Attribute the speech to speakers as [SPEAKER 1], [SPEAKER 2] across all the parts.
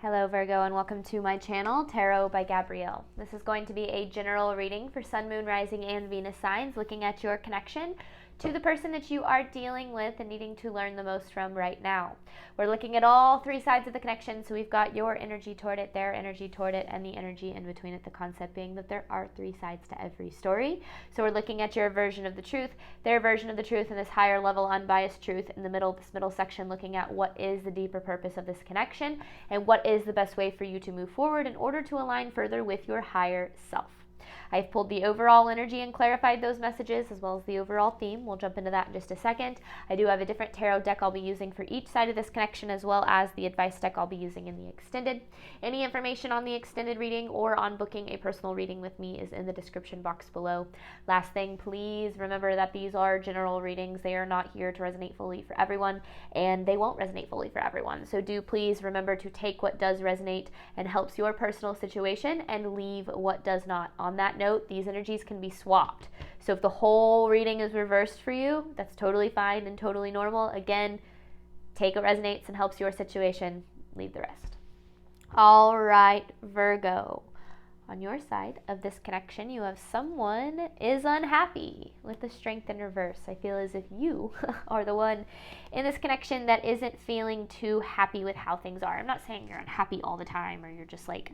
[SPEAKER 1] Hello Virgo, and welcome to my channel, Tarot by Gabrielle. This is going to be a general reading for Sun, Moon, Rising, and Venus signs, looking at your connection to the person that you are dealing with and needing to learn the most from right now. We're looking at all three sides of the connection, so we've got your energy toward it, their energy toward it, and the energy in between it, the concept being that there are three sides to every story. So we're looking at your version of the truth, their version of the truth, and this higher level unbiased truth in the middle, this middle section, looking at what is the deeper purpose of this connection and what is the best way for you to move forward in order to align further with your higher self. I've pulled the overall energy and clarified those messages as well as the overall theme. We'll jump into that in just a second. I do have a different tarot deck I'll be using for each side of this connection, as well as the advice deck I'll be using in the extended. Any information on the extended reading or on booking a personal reading with me is in the description box below. Last thing, please remember that these are general readings. They are not here to resonate fully for everyone, and they won't resonate fully for everyone. So do please remember to take what does resonate and helps your personal situation and leave what does not. On that note, these energies can be swapped. So if the whole reading is reversed for you, that's totally fine and totally normal. Again, take what resonates and helps your situation, leave the rest. All right, Virgo. On your side of this connection, you have someone is unhappy with the Strength in reverse. I feel as if you are the one in this connection that isn't feeling too happy with how things are. I'm not saying you're unhappy all the time or you're just like,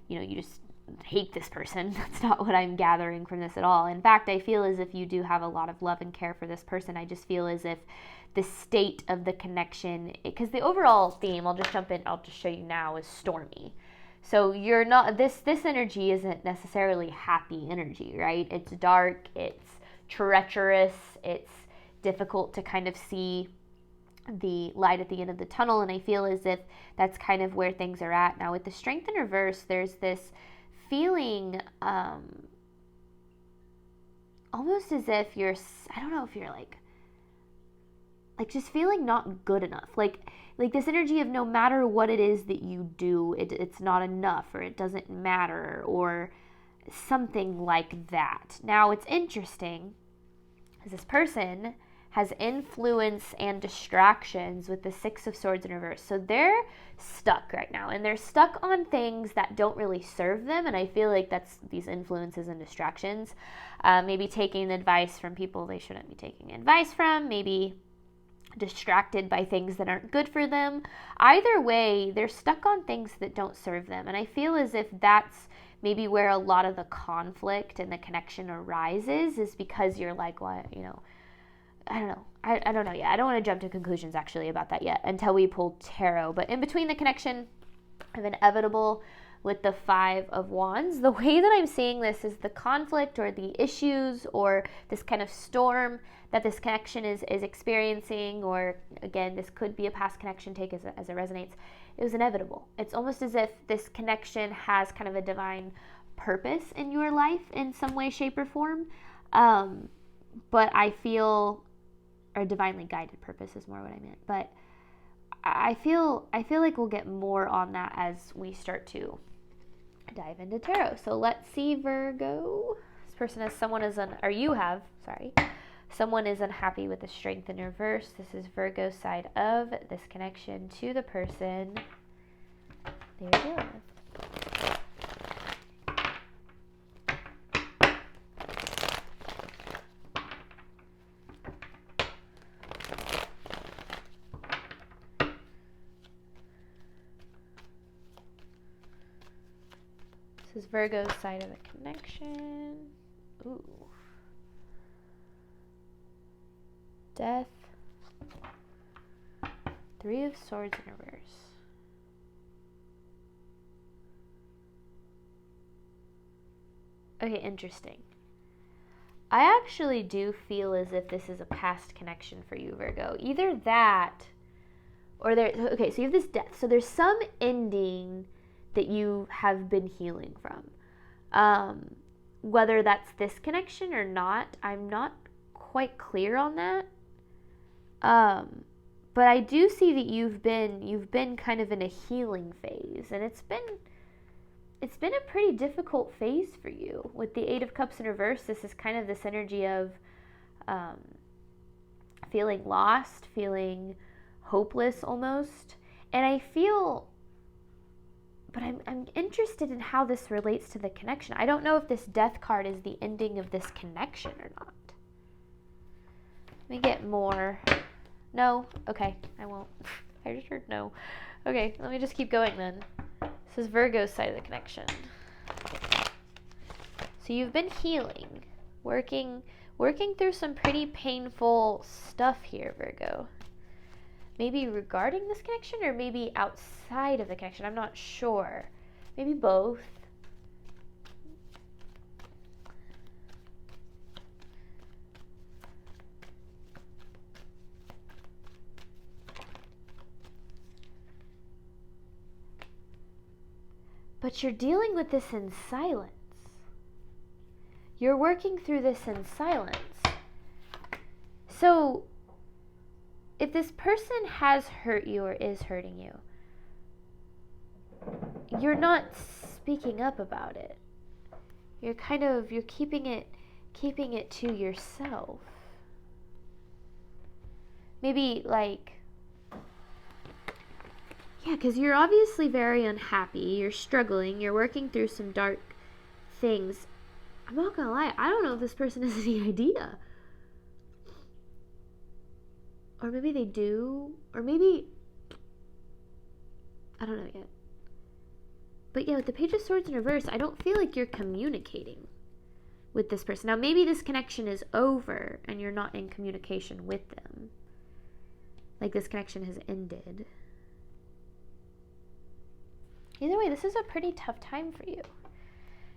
[SPEAKER 1] you just hate this person. That's not what I'm gathering from this at all. In fact, I feel as if you do have a lot of love and care for this person. I just feel as if the state of the connection, because the overall theme, I'll just jump in, I'll just show you now, is stormy. So you're not, this energy isn't necessarily happy energy, right? It's dark, it's treacherous, it's difficult to kind of see the light at the end of the tunnel, and I feel as if that's kind of where things are at. Now with the Strength in reverse, there's this feeling almost as if you're, I don't know if you're like just feeling not good enough, like this energy of no matter what it is that you do, it's not enough, or it doesn't matter, or something like that. Now it's interesting because this person has influence and distractions with the Six of Swords in reverse. So they're stuck right now, and they're stuck on things that don't really serve them, and I feel like that's these influences and distractions. Maybe taking advice from people they shouldn't be taking advice from, maybe distracted by things that aren't good for them. Either way, they're stuck on things that don't serve them, and I feel as if that's maybe where a lot of the conflict and the connection arises, is because you're like, well, I don't know. I don't know yet. I don't want to jump to conclusions actually about that yet until we pull tarot. But in between the connection of inevitable with the Five of Wands, the way that I'm seeing this is the conflict or the issues or this kind of storm that this connection is experiencing, or again, this could be a past connection, take as it resonates. It was inevitable. It's almost as if this connection has kind of a divine purpose in your life in some way, shape, or form. But I feel, or divinely guided purpose is more what I meant. But I feel like we'll get more on that as we start to dive into tarot. So let's see, Virgo. This person has someone is unhappy with the Strength in reverse. This is Virgo's side of this connection to the person they're dealing with. This is Virgo's side of the connection. Ooh. Death. Three of Swords in reverse. Okay, interesting. I actually do feel as if this is a past connection for you, Virgo. Either that, or okay, so you have this death. So there's some ending that you have been healing from. Whether that's this connection or not, I'm not quite clear on that. But I do see that you've been kind of in a healing phase, and it's been a pretty difficult phase for you. With the Eight of Cups in reverse, this is kind of this energy of feeling lost, feeling hopeless almost. And I feel but I'm interested in how this relates to the connection. I don't know if this death card is the ending of this connection or not. Let me get more. No? Okay, I won't. I just heard no. Okay, let me just keep going then. This is Virgo's side of the connection. So you've been healing, working through some pretty painful stuff here, Virgo. Maybe regarding this connection or maybe outside of the connection. I'm not sure. Maybe both. But you're dealing with this in silence. You're working through this in silence. So, if this person has hurt you or is hurting you, you're not speaking up about it. You're keeping it to yourself. Maybe because you're obviously very unhappy, you're struggling, you're working through some dark things. I'm not gonna lie, I don't know if this person has any idea. Or maybe they do, or maybe, I don't know yet. But yeah, with the Page of Swords in reverse, I don't feel like you're communicating with this person. Now, maybe this connection is over and you're not in communication with them. Like this connection has ended. Either way, this is a pretty tough time for you.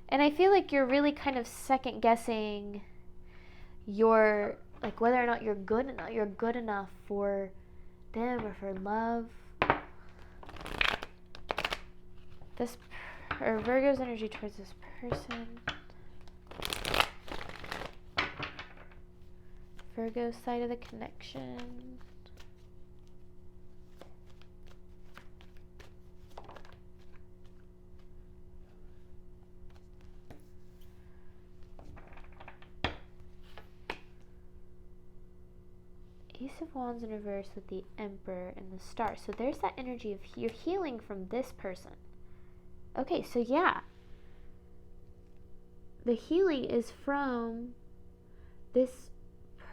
[SPEAKER 1] And I feel like you're really kind of second guessing your, whether or not you're good enough for them or for love. Or Virgo's energy towards this person. Virgo's side of the connection. Ace of Wands in reverse with the Emperor and the Star. So there's that energy of you're healing from this person. Okay, so yeah. The healing is from this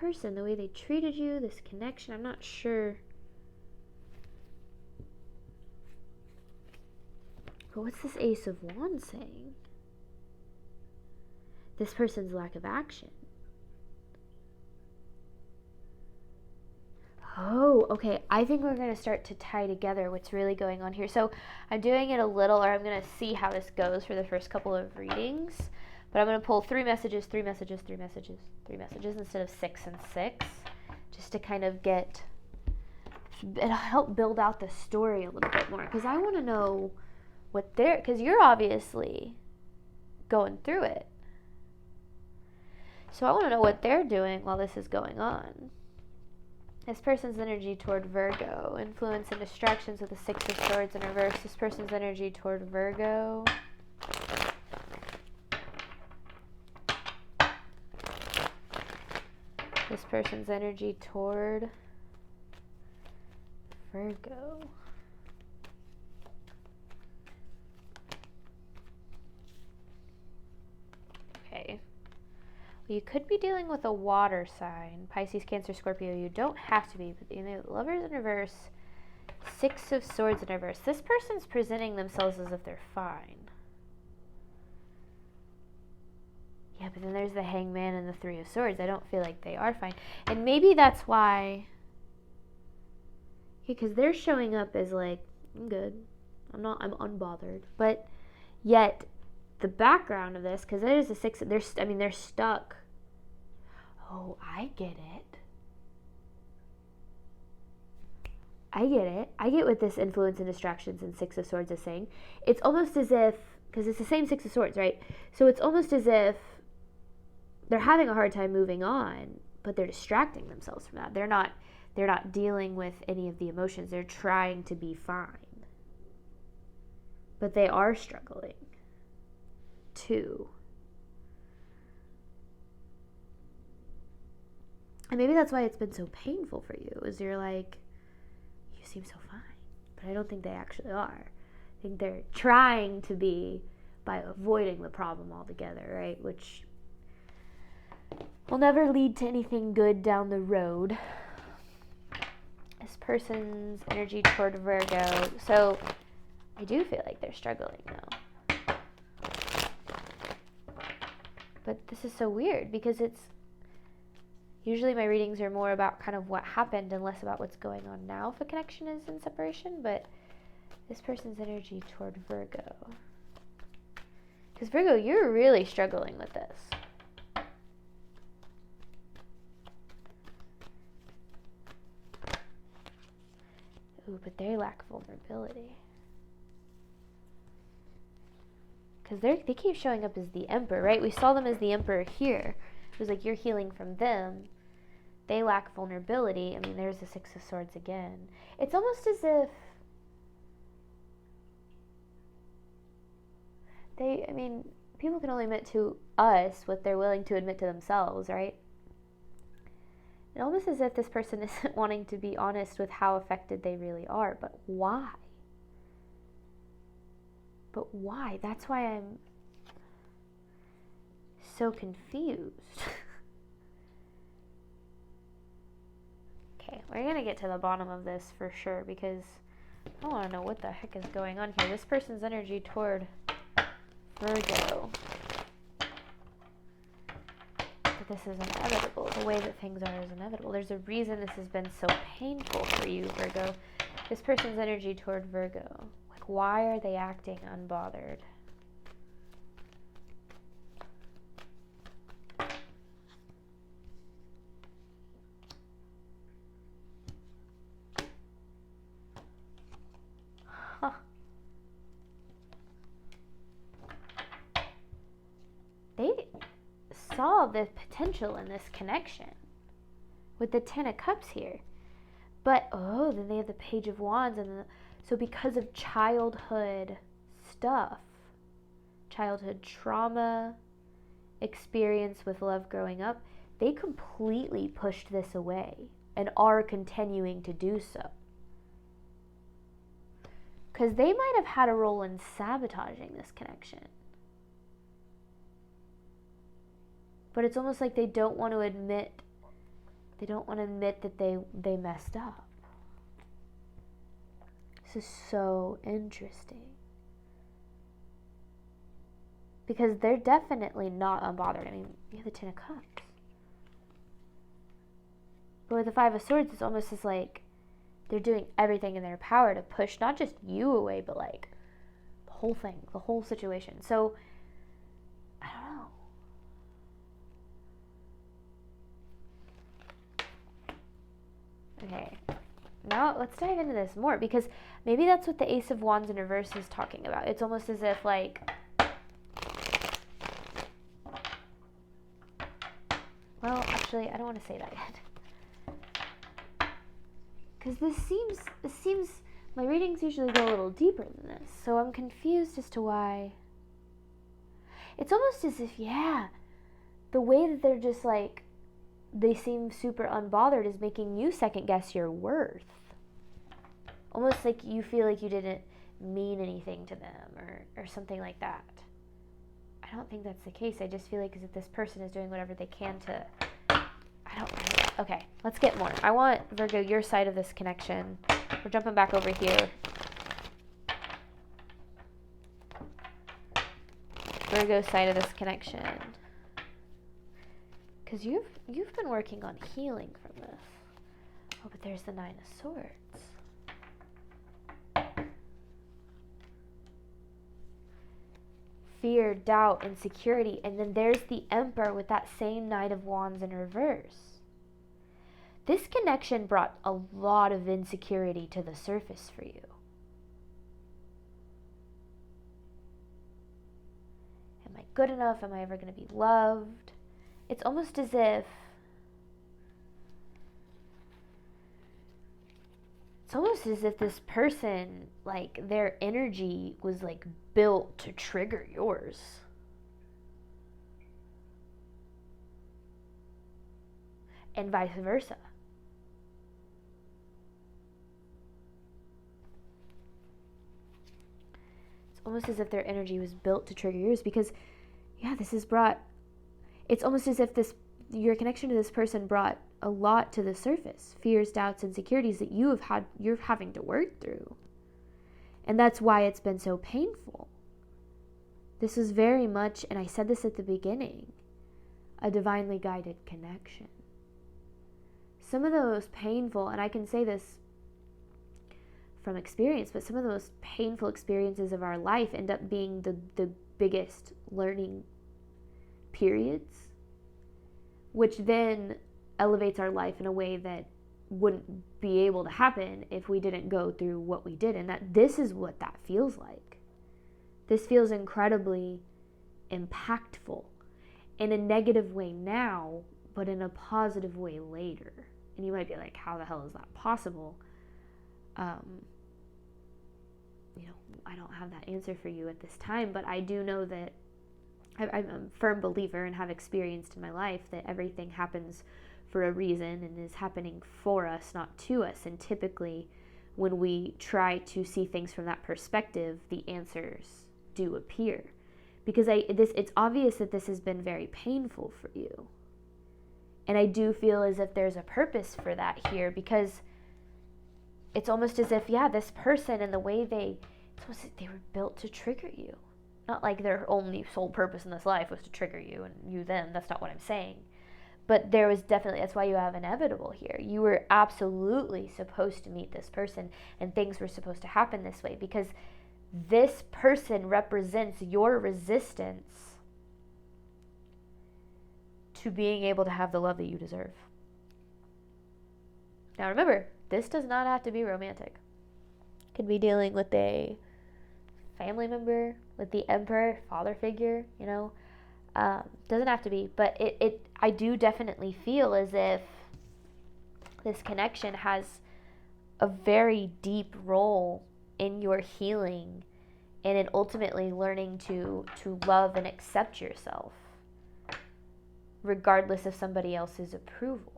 [SPEAKER 1] person, the way they treated you, this connection. I'm not sure. But what's this Ace of Wands saying? This person's lack of action. Oh, okay. I think we're going to start to tie together what's really going on here. So I'm doing it a little, or I'm going to see how this goes for the first couple of readings. But I'm going to pull 3 messages, 3 messages, 3 messages, 3 messages instead of 6 and 6. Just to kind of it'll help build out the story a little bit more. Because I want to know because you're obviously going through it. So I want to know what they're doing while this is going on. This person's energy toward Virgo. Influence and distractions with the 6 of Swords in reverse. This person's energy toward Virgo. This person's energy toward Virgo. Okay. You could be dealing with a water sign, Pisces, Cancer, Scorpio. You don't have to be, but Lovers in reverse, 6 of Swords in reverse. This person's presenting themselves as if they're fine. Yeah, but then there's the Hangman and the 3 of Swords. I don't feel like they are fine. And maybe that's why, because they're showing up as I'm good. I'm unbothered. But yet, the background of this, because there's a 6, they're stuck. Oh, I get it. I get what this influence and distractions and 6 of Swords is saying. It's almost as if, because it's the same 6 of Swords, right? So it's almost as if they're having a hard time moving on, but they're distracting themselves from that. They're not dealing with any of the emotions. They're trying to be fine. But they are struggling too. And maybe that's why it's been so painful for you, is you're you seem so fine. But I don't think they actually are. think they're trying to be by avoiding the problem altogether, right? Which will never lead to anything good down the road. This person's energy toward Virgo. So I do feel like they're struggling though. But this is so weird because it's usually my readings are more about kind of what happened and less about what's going on now if a connection is in separation. But this person's energy toward Virgo. Because Virgo, you're really struggling with this. Ooh, but they lack vulnerability. Because they keep showing up as the Emperor, right? We saw them as the Emperor here. It was like you're healing from them. They lack vulnerability. I mean, there's the Six of Swords again. It's almost as if people can only admit to us what they're willing to admit to themselves, right? It's almost as if this person isn't wanting to be honest with how affected they really are. But why? But why? That's why I'm so confused. Okay, we're going to get to the bottom of this for sure because I want to know what the heck is going on here. This person's energy toward Virgo. But this is inevitable. The way that things are is inevitable. There's a reason this has been so painful for you, Virgo. This person's energy toward Virgo. Like, why are they acting unbothered? Huh. They saw the potential in this connection with the Ten of Cups here. But, then they have the Page of Wands. So because of childhood stuff, childhood trauma, experience with love growing up, they completely pushed this away and are continuing to do so. Because they might have had a role in sabotaging this connection. But it's almost like they don't want to admit that they messed up. This is so interesting. Because they're definitely not unbothered. I mean, you have the Ten of Cups. But with the Five of Swords, it's almost as like they're doing everything in their power to push not just you away, but like the whole thing, the whole situation. So, I don't know. Okay, now let's dive into this more because maybe that's what the Ace of Wands in reverse is talking about. It's almost as if like, well, actually, I don't want to say that yet. Because this seems, my readings usually go a little deeper than this. So I'm confused as to why. It's almost as if, the way that they're just like, they seem super unbothered is making you second guess your worth. Almost like you feel like you didn't mean anything to them or something like that. I don't think that's the case. I just feel like as if this person is doing whatever they can to, okay, let's get more. I want, Virgo, your side of this connection. We're jumping back over here. Virgo's side of this connection. Because you've been working on healing from this. Oh, but there's the Nine of Swords. Fear, doubt, insecurity. And then there's the Emperor with that same Knight of Wands in reverse. This connection brought a lot of insecurity to the surface for you. Am I good enough? Am I ever going to be loved? It's almost as if this person, like, their energy was, like, built to trigger yours. And vice versa. almost as if their energy was built to trigger yours, because it's almost as if your connection to this person brought a lot to the surface, fears, doubts, insecurities that you're having to work through. And that's why it's been so painful. This is very much, and I said this at the beginning, a divinely guided connection. Some of the most painful, and I can say this from experience, but some of the most painful experiences of our life end up being the biggest learning periods, which then elevates our life in a way that wouldn't be able to happen if we didn't go through what we did. And this is what that feels like. This feels incredibly impactful in a negative way now, but in a positive way later. And you might be like, how the hell is that possible? I don't have that answer for you at this time, but I do know that I'm a firm believer and have experienced in my life that everything happens for a reason and is happening for us, not to us. And typically, when we try to see things from that perspective, the answers do appear. Because it's obvious that this has been very painful for you. And I do feel as if there's a purpose for that here, because it's almost as if, this person and the way they were built to trigger you. Not like their only sole purpose in this life was to trigger you and you them. That's not what I'm saying. But there was definitely, that's why you have inevitable here. You were absolutely supposed to meet this person, and things were supposed to happen this way, because this person represents your resistance to being able to have the love that you deserve. Now remember, this does not have to be romantic. It could be dealing with a family member, with the emperor, father figure, doesn't have to be, but I do definitely feel as if this connection has a very deep role in your healing and in ultimately learning to love and accept yourself, regardless of somebody else's approval.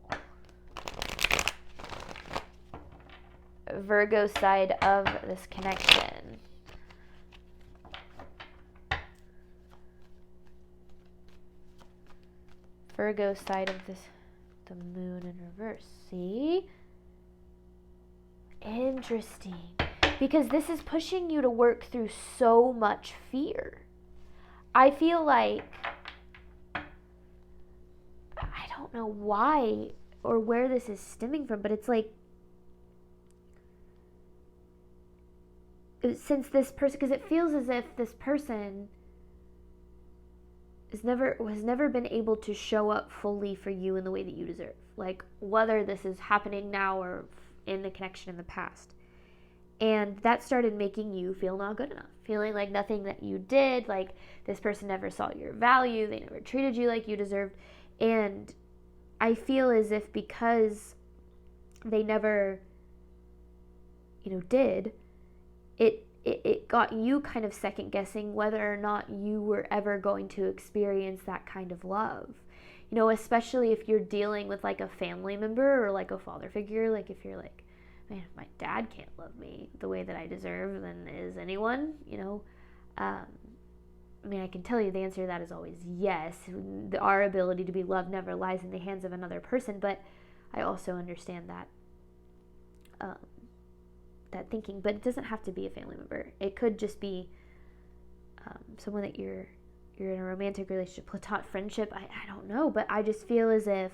[SPEAKER 1] Virgo side of this connection. Virgo side of this, the moon in reverse. See? Interesting. Because this is pushing you to work through so much fear. I feel like, I don't know why or where this is stemming from, but it's like, since this person, because it feels as if this person has never been able to show up fully for you in the way that you deserve. Like, whether this is happening now or in the connection in the past. And that started making you feel not good enough. Feeling like nothing that you did, like this person never saw your value, they never treated you like you deserved. And I feel as if because they never, did, it got you kind of second guessing whether or not you were ever going to experience that kind of love. Especially if you're dealing with like a family member or like a father figure. Like if you're like, man, if my dad can't love me the way that I deserve, then is anyone, I can tell you the answer to that is always yes. Our ability to be loved never lies in the hands of another person, but I also understand that that thinking. But it doesn't have to be a family member. It could just be someone that you're in a romantic relationship, platonic friendship. I don't know, but I just feel as if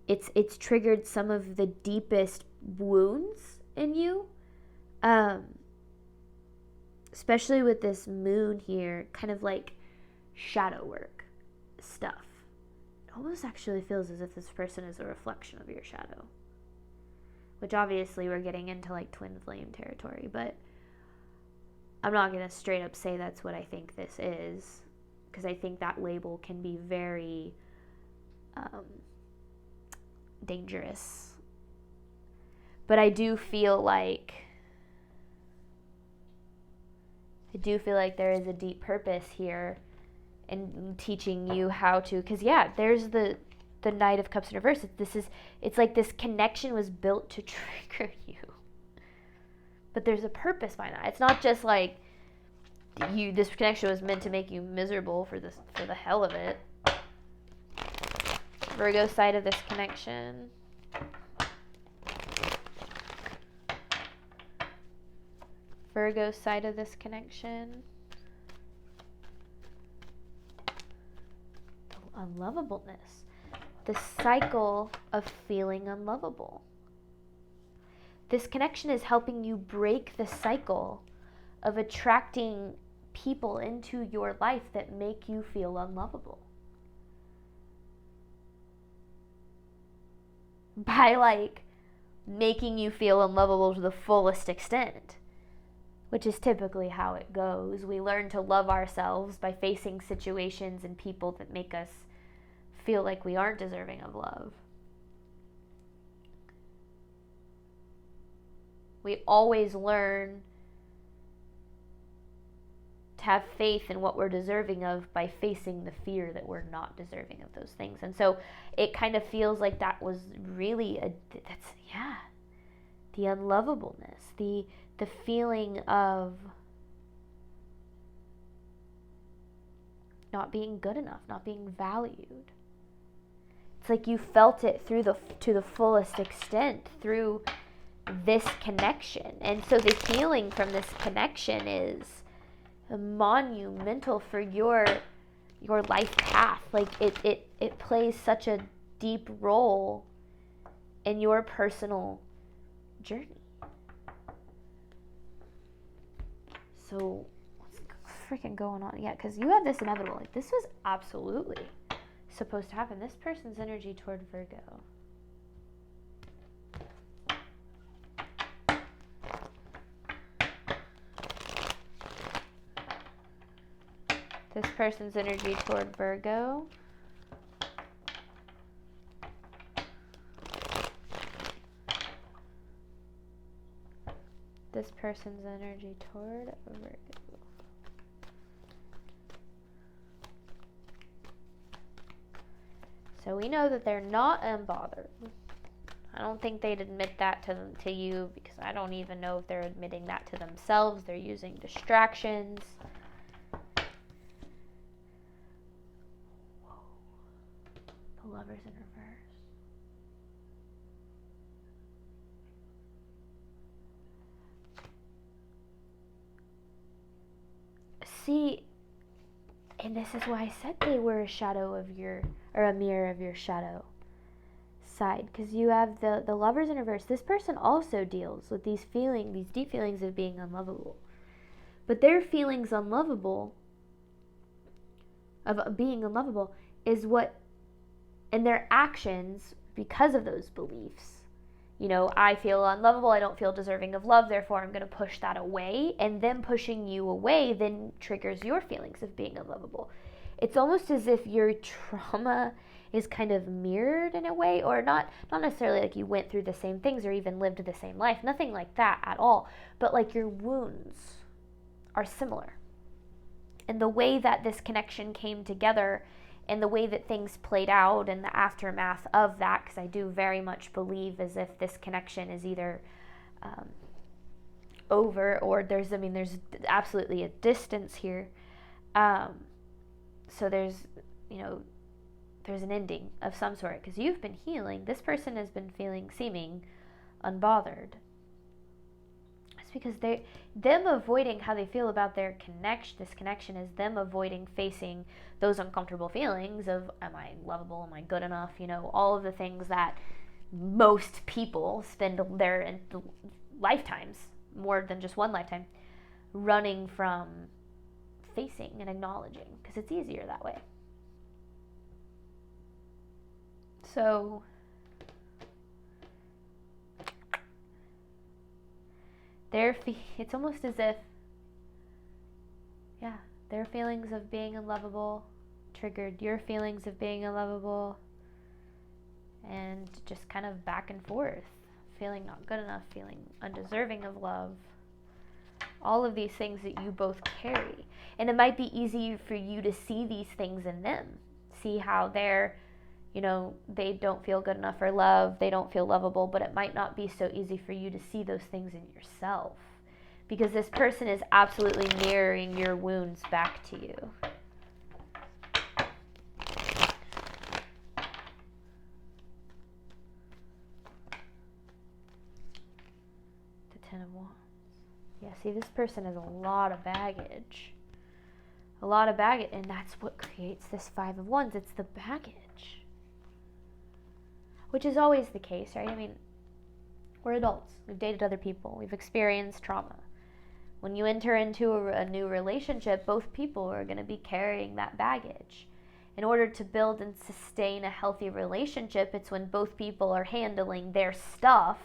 [SPEAKER 1] it's triggered some of the deepest wounds in you, especially with this moon here, kind of like shadow work stuff. It almost actually feels as if this person is a reflection of your shadow, which obviously we're getting into like twin flame territory, but I'm not going to straight up say that's what I think this is, because I think that label can be very dangerous. But I do feel like there is a deep purpose here in teaching you how to, because there's the Knight of Cups in reverse. It's like this connection was built to trigger you. But there's a purpose behind that. It's not just like, this connection was meant to make you miserable for the hell of it. Virgo side of this connection. Virgo side of this connection. The unlovableness. The cycle of feeling unlovable. This connection is helping you break the cycle of attracting people into your life that make you feel unlovable. By like making you feel unlovable to the fullest extent, which is typically how it goes. We learn to love ourselves by facing situations and people that make us feel like we aren't deserving of love. We always learn to have faith in what we're deserving of by facing the fear that we're not deserving of those things. And so it kind of feels like that was really the unlovableness, the feeling of not being good enough, not being valued. It's like you felt it to the fullest extent through this connection. And so the healing from this connection is monumental for your life path. Like it plays such a deep role in your personal journey. So what's freaking going on? Yeah, because you have this inevitable. Like, this was absolutely supposed to happen. This person's energy toward Virgo. This person's energy toward Virgo. This person's energy toward Virgo. So we know that they're not unbothered. I don't think they'd admit that to you, because I don't even know if they're admitting that to themselves. They're using distractions. Whoa. The Lover's in reverse. See, and this is why I said they were a shadow of a mirror of your shadow side, because you have the Lovers in reverse. This person also deals with these deep feelings of being unlovable, but their feelings of being unlovable is what, and their actions because of those beliefs. You know, I feel unlovable, I don't feel deserving of love, therefore I'm going to push that away. And them pushing you away then triggers your feelings of being unlovable. It's almost as if your trauma is kind of mirrored in a way, or not necessarily like you went through the same things or even lived the same life, nothing like that at all, but like your wounds are similar. And the way that this connection came together and the way that things played out and the aftermath of that, because I do very much believe as if this connection is either over, or there's absolutely a distance here. So there's an ending of some sort, because you've been healing. This person has been seeming unbothered. It's because them avoiding how they feel about this connection is them avoiding facing those uncomfortable feelings of, am I lovable, am I good enough, all of the things that most people spend their lifetimes, more than just one lifetime, running from facing and acknowledging, because it's easier that way. So it's almost as if, their feelings of being unlovable triggered your feelings of being unlovable, and just kind of back and forth, feeling not good enough, feeling undeserving of love, all of these things that you both carry. And it might be easy for you to see these things in them, see how they're, they don't feel good enough for love, they don't feel lovable, but it might not be so easy for you to see those things in yourself, because this person is absolutely mirroring your wounds back to you. The Ten of Wands. Yeah, see, this person has a lot of baggage. A lot of baggage, and that's what creates this Five of Wands. It's the baggage. Which is always the case, right? I mean, we're adults. We've dated other people. We've experienced trauma. When you enter into a new relationship, both people are going to be carrying that baggage. In order to build and sustain a healthy relationship, it's when both people are handling their stuff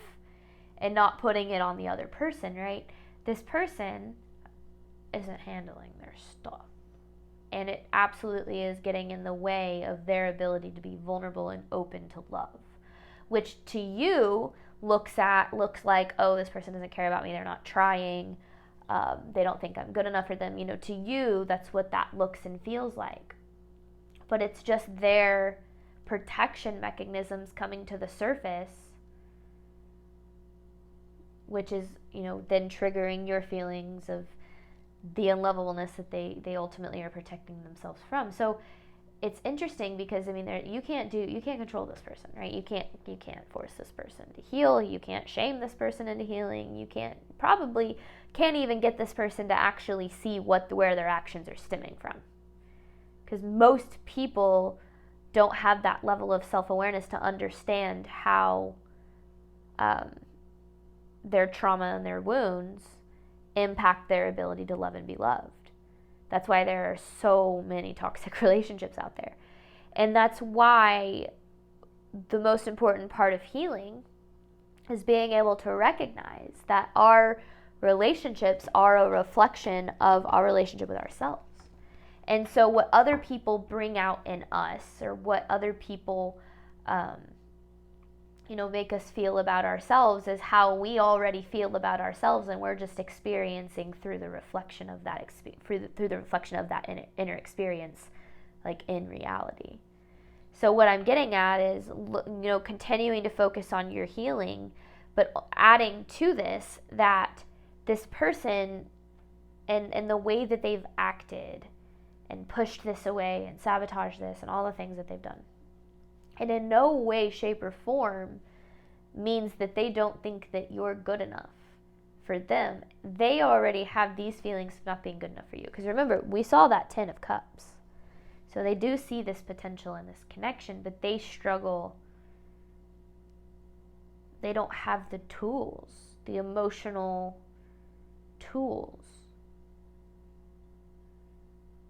[SPEAKER 1] and not putting it on the other person, right? This person isn't handling their stuff. And it absolutely is getting in the way of their ability to be vulnerable and open to love. Which to you looks like, oh, this person doesn't care about me, they're not trying, they don't think I'm good enough for them. You know, to you, that's what that looks and feels like. But it's just their protection mechanisms coming to the surface, which is, you know, then triggering your feelings of the unlovableness that they ultimately are protecting themselves from. So it's interesting because, I mean, you can't control this person, right? You can't force this person to heal. You can't shame this person into healing. You probably can't even get this person to actually see where their actions are stemming from. Because most people don't have that level of self-awareness to understand how their trauma and their wounds impact their ability to love and be loved. That's why there are so many toxic relationships out there. And that's why the most important part of healing is being able to recognize that our relationships are a reflection of our relationship with ourselves. And so what other people bring out in us, or what other people make us feel about ourselves, is how we already feel about ourselves, and we're just experiencing through the reflection of that inner experience, like in reality. So what I'm getting at is, continuing to focus on your healing, but adding to this that this person and the way that they've acted and pushed this away and sabotaged this and all the things that they've done, and in no way, shape, or form means that they don't think that you're good enough for them. They already have these feelings of not being good enough for you. Because remember, we saw that 10 of Cups. So they do see this potential and this connection, but they struggle. They don't have the tools, the emotional tools,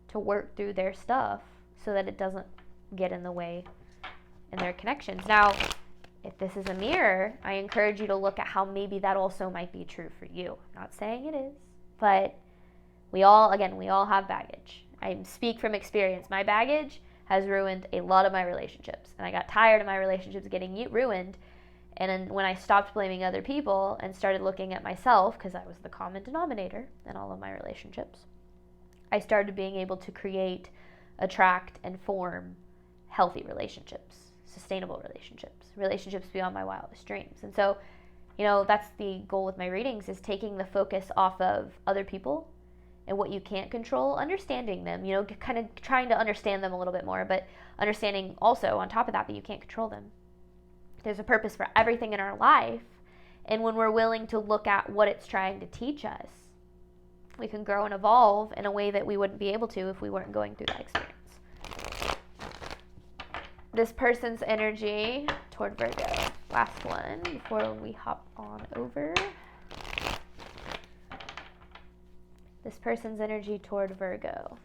[SPEAKER 1] to work through their stuff so that it doesn't get in the way in their connections. Now, if this is a mirror, I encourage you to look at how maybe that also might be true for you. I'm not saying it is, but we all have baggage. I speak from experience. My baggage has ruined a lot of my relationships, and I got tired of my relationships getting ruined. And then when I stopped blaming other people and started looking at myself, because I was the common denominator in all of my relationships, I started being able to create, attract, and form healthy relationships, sustainable relationships beyond my wildest dreams. And so, that's the goal with my readings, is taking the focus off of other people and what you can't control, understanding them, kind of trying to understand them a little bit more, but understanding also on top of that you can't control them. There's a purpose for everything in our life, and when we're willing to look at what it's trying to teach us, we can grow and evolve in a way that we wouldn't be able to if we weren't going through that experience. This person's energy toward Virgo. Last one before we hop on over. This person's energy toward Virgo.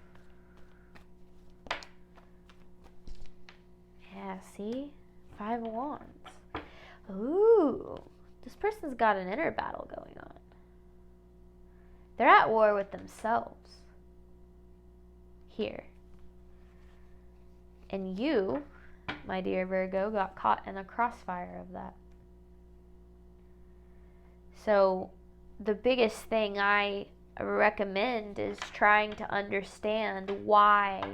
[SPEAKER 1] Yeah, see? 5 of Wands. Ooh, this person's got an inner battle going on. They're at war with themselves here. And you, my dear Virgo, got caught in the crossfire of that. So the biggest thing I recommend is trying to understand why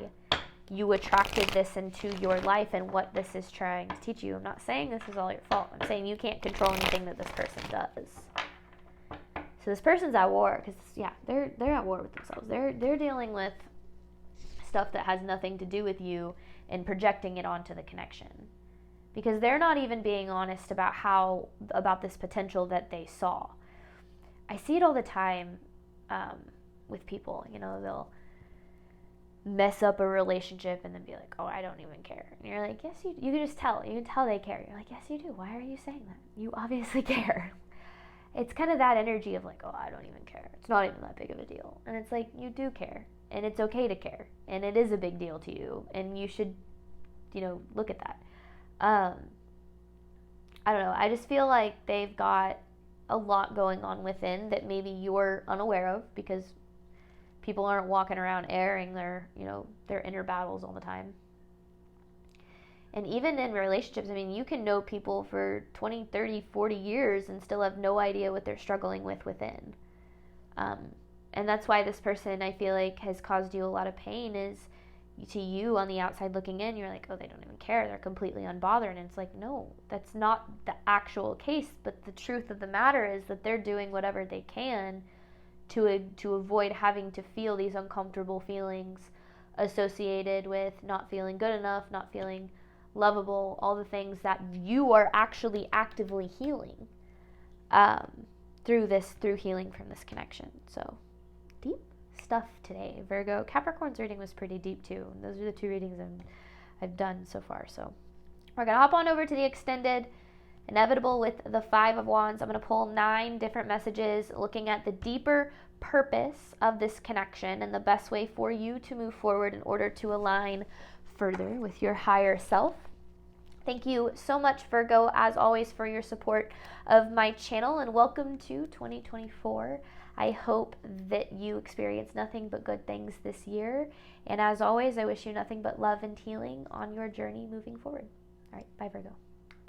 [SPEAKER 1] you attracted this into your life and what this is trying to teach you. I'm not saying this is all your fault. I'm saying you can't control anything that this person does. So this person's at war because, yeah, they're at war with themselves. They're dealing with stuff that has nothing to do with you and projecting it onto the connection, because they're not even being honest about this potential that they saw. I see it all the time with people. You know, they'll mess up a relationship and then be like, oh, I don't even care. And you're like, yes, you can just tell. You can tell they care. You're like, yes, you do. Why are you saying that? You obviously care. It's kind of that energy of like, oh, I don't even care. It's not even that big of a deal. And it's like, you do care. And it's okay to care. And it is a big deal to you. And you should, look at that. I don't know. I just feel like they've got a lot going on within that maybe you're unaware of, because people aren't walking around airing their inner battles all the time. And even in relationships, I mean, you can know people for 20, 30, 40 years and still have no idea what they're struggling with within. And that's why this person, I feel like, has caused you a lot of pain, is to you on the outside looking in, you're like, oh, they don't even care. They're completely unbothered. And it's like, no, that's not the actual case. But the truth of the matter is that they're doing whatever they can to avoid having to feel these uncomfortable feelings associated with not feeling good enough, not feeling lovable, all the things that you are actually actively healing through healing from this connection. So deep stuff today, Virgo. Capricorn's reading was pretty deep too. Those are the two readings I've done so far. So we're going to hop on over to the extended inevitable with the 5 of Wands. I'm going to pull 9 different messages looking at the deeper purpose of this connection and the best way for you to move forward in order to align further with your higher self. Thank you so much, Virgo, as always, for your support of my channel, and welcome to 2024. I hope that you experience nothing but good things this year, and as always, I wish you nothing but love and healing on your journey moving forward. All right, bye, Virgo.